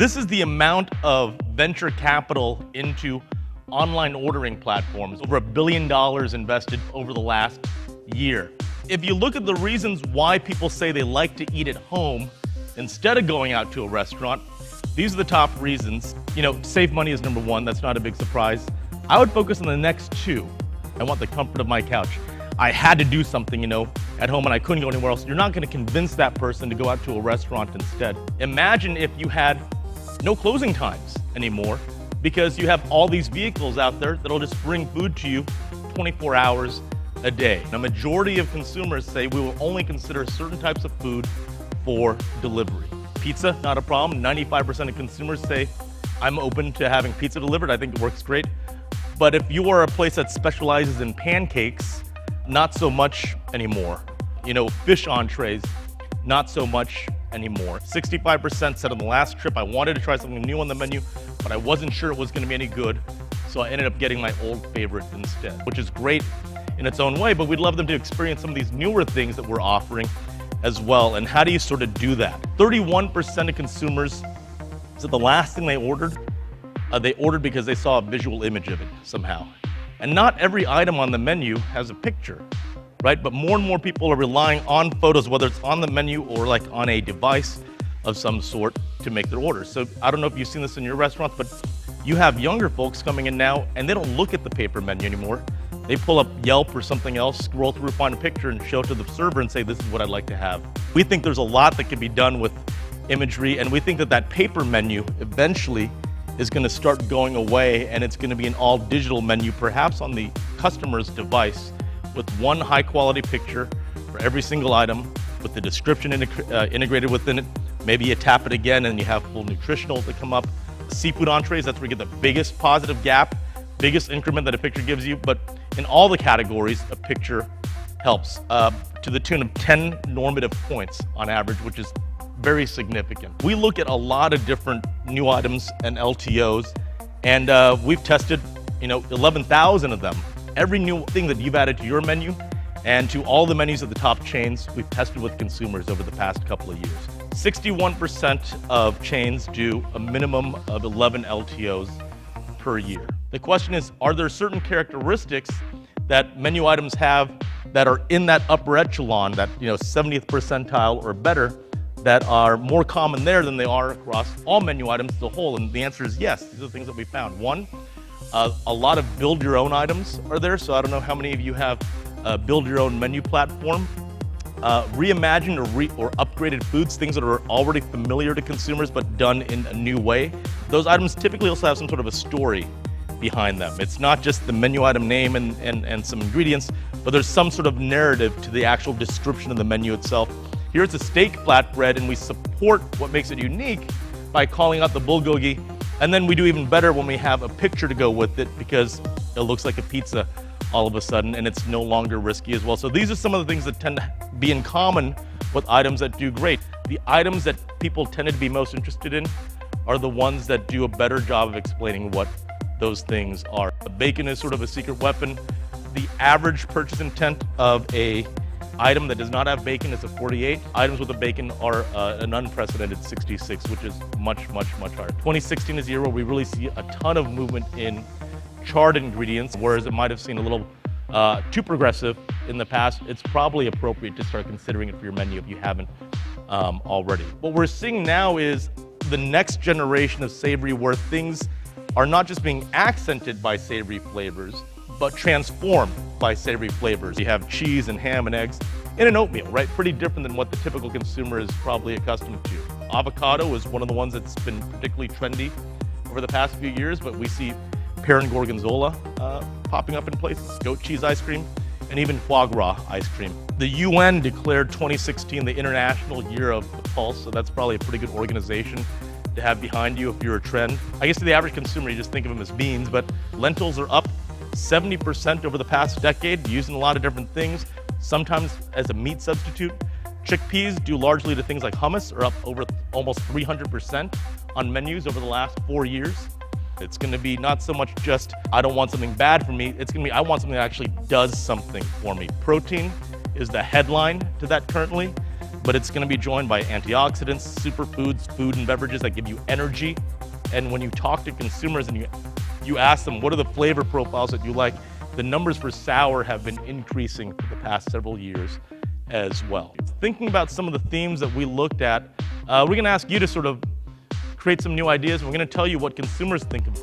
This is the amount of venture capital into online ordering platforms, over $1 billion invested over the last year. If you look at the reasons why people say they like to eat at home instead of going out to a restaurant, these are the top reasons. Save money is number one. That's not a big surprise. I would focus on the next two. I want the comfort of my couch. I had to do something, at home and I couldn't go anywhere else. You're not going to convince that person to go out to a restaurant instead. Imagine if you had no closing times anymore because you have all these vehicles out there that'll just bring food to you 24 hours a day. The majority of consumers say we will only consider certain types of food for delivery. Pizza, not a problem. 95% of consumers say, I'm open to having pizza delivered. I think it works great. But if you are a place that specializes in pancakes, not so much anymore. Fish entrees, not so much anymore. 65% said on the last trip, I wanted to try something new on the menu, but I wasn't sure it was gonna be any good. So I ended up getting my old favorite instead, which is great in its own way, but we'd love them to experience some of these newer things that we're offering as well. And how do you sort of do that? 31% of consumers said the last thing they ordered because they saw a visual image of it somehow. And not every item on the menu has a picture, right? But more and more people are relying on photos, whether it's on the menu or like on a device of some sort to make their orders. So I don't know if you've seen this in your restaurants, but you have younger folks coming in now and they don't look at the paper menu anymore. They pull up Yelp or something else, scroll through, find a picture and show it to the server and say, this is what I'd like to have. We think there's a lot that can be done with imagery, and we think that that paper menu eventually is going to start going away, and it's going to be an all digital menu, perhaps on the customer's device, with one high quality picture for every single item, with the description integrated within it. Maybe you tap it again and you have full nutritionals that come up. Seafood entrees, that's where you get the biggest positive gap, biggest increment that a picture gives you. But in all the categories, a picture helps to the tune of 10 normative points on average, which is very significant. We look at a lot of different new items and LTOs, and we've tested 11,000 of them. Every new thing that you've added to your menu and to all the menus of the top chains, we've tested with consumers over the past couple of years. 61% of chains do a minimum of 11 LTOs per year. The question is, are there certain characteristics that menu items have that are in that upper echelon, that 70th percentile or better, that are more common there than they are across all menu items as a whole? And the answer is yes. These are the things that we found. One, a lot of build your own items are there. So I don't know how many of you have a build your own menu platform. Reimagined or upgraded foods, things that are already familiar to consumers but done in a new way. Those items typically also have some sort of a story behind them. It's not just the menu item name and some ingredients, but there's some sort of narrative to the actual description of the menu itself. Here it's a steak flatbread, and we support what makes it unique by calling out the bulgogi, and then we do even better when we have a picture to go with it because it looks like a pizza all of a sudden, and it's no longer risky as well. So these are some of the things that tend to be in common with items that do great. The items that people tended to be most interested in are the ones that do a better job of explaining what those things are. Bacon is sort of a secret weapon. The average purchase intent of a item that does not have bacon is a 48. Items with a bacon are an unprecedented 66, which is much, much, much higher. 2016 is the year where we really see a ton of movement in charred ingredients, whereas it might have seemed a little too progressive in the past. It's probably appropriate to start considering it for your menu if you haven't already. What we're seeing now is the next generation of savory, where things are not just being accented by savory flavors, but transformed by savory flavors. You have cheese and ham and eggs in an oatmeal, right? Pretty different than what the typical consumer is probably accustomed to. Avocado is one of the ones that's been particularly trendy over the past few years, but we see pear and gorgonzola popping up in places, goat cheese ice cream, and even foie gras ice cream. The UN declared 2016 the International Year of the Pulse, so that's probably a pretty good organization to have behind you if you're a trend. I guess to the average consumer, you just think of them as beans, but lentils are up 70% over the past decade, used in a lot of different things, sometimes as a meat substitute. Chickpeas, due largely to things like hummus, are up over almost 300% on menus over the last 4 years. It's gonna be not so much just, I don't want something bad for me, it's gonna be, I want something that actually does something for me. Protein is the headline to that currently. but it's gonna be joined by antioxidants, superfoods, food and beverages that give you energy. And when you talk to consumers and you ask them, what are the flavor profiles that you like? The numbers for sour have been increasing for the past several years as well. Thinking about some of the themes that we looked at, we're gonna ask you to sort of create some new ideas. We're gonna tell you what consumers think about